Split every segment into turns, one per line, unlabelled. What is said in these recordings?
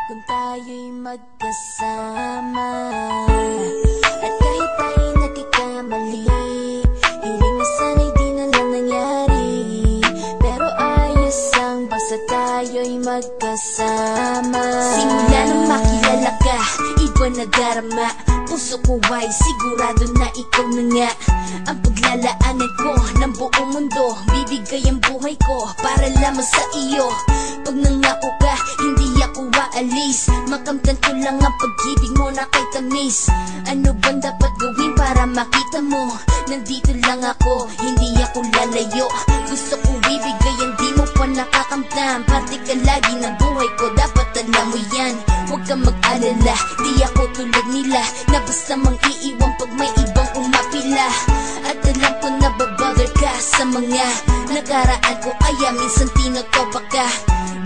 kung tayo'y magkasama. At kahit tayo'y nagkakamali, hiling na sana'y di na lang nangyari. Pero ayos ang basta tayo'y magkasama. Simula nang makilala ka, iba na darama. Puso ko ay sigurado na ikaw na nga ang paglalaanan ko ng buong mundo. Bibigay ang buhay ko para lamang sa iyo. Pag nangako ka, hindi ako aalis. Makamtan ko lang ang pag-ibig mo na kay tamis. Ano bang dapat gawin para makita mo? Nandito lang ako, hindi ako lalayo. Gusto ko bibigay ang di mo pa nakakamtam. Parte ka lagi ng buhay ko, dapat alam mo yan. Huwag kang mag-alala, di ako tulad nila na basta mang iiwan pag may ibang umapila. At alam ko na babother ka sa mga nakaraan ko, kaya minsan tinotopa ka.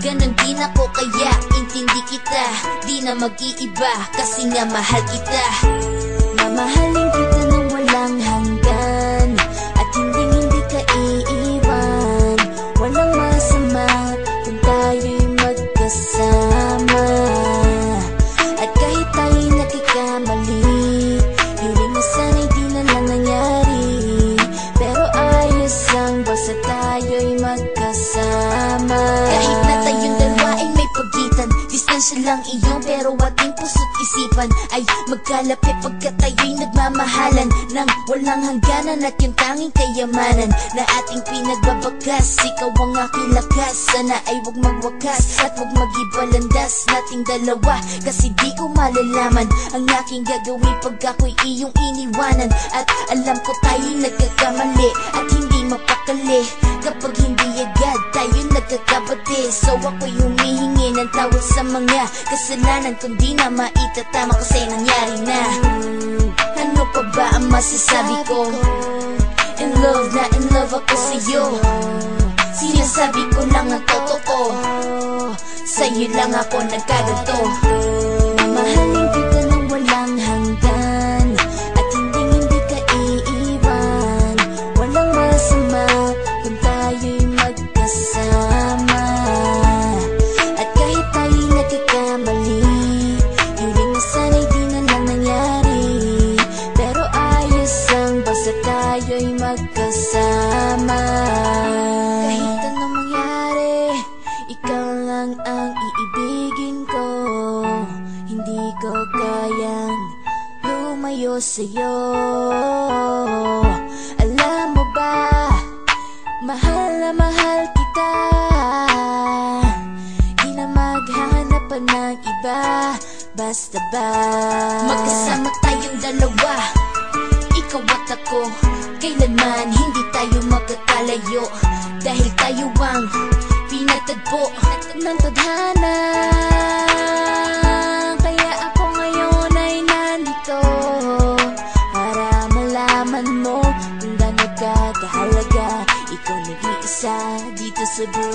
Ganon din ako kaya intindi kita, di na mag-iiba kasi nga mahal kita. Mamahalin kita nang walang hanggan, at hindi ka iiwan. Walang masama kung tayo'y magkasama. At kahit tayo'y nagkakamali, hiling na sana'y di na lang nangyari. Pero ayos lang basta tayo'y magkasama. Kahit na tayong dalawa ay may pagitan, distansya lang iyon pero ating puso't isipan ay magkalapit pagkat tayo'y nagmamahalan ng walang hangganan. At yung tanging kayamanan na ating pinagbabagas, ikaw ang aking lakas. Sana ay huwag magwakas at huwag mag-ibalandas nating dalawa, kasi di ko malalaman ang aking gagawin pag ako'y iyong iniwanan. At alam ko tayo'y nagkakamali at hindi mapakali kapag hindi agad tayo'y nagkakabati. So ako'y humihingi ng tawad sa mga kasalanan kung di na maitatama kasi nangyari na. Ano pa ba ang masasabi ko? In love na in love ako sa'yo. Sinasabi ko lang ang totoo, sa'yo lang ako nagkaganto. Mamahalin kita nang walang hanggan, at hindi ka iiwan. Walang masama kung tayo'y magkasama. At kahit tayo'y nagkakamali, hiling na sana'y di na lang nangyari. Pero ayos lang basta tayo'y magkasama. Kahit anong mangyari, ikaw lang ang iibigin ko. Hindi ko kayang lumayo sa'yo. Alam mo ba, mahal na mahal kita. Di na maghanap pa ng iba, basta ba magkasama tayong dalawa, ikaw at ako. Kailanman hindi tayo magkakalayo, dahil tayo ang pinagtagpo ng tadhana. Kaya ako ngayon ay nandito para malaman mo kung gaano ka kahalaga. Ikaw nag-iisa dito sa buhay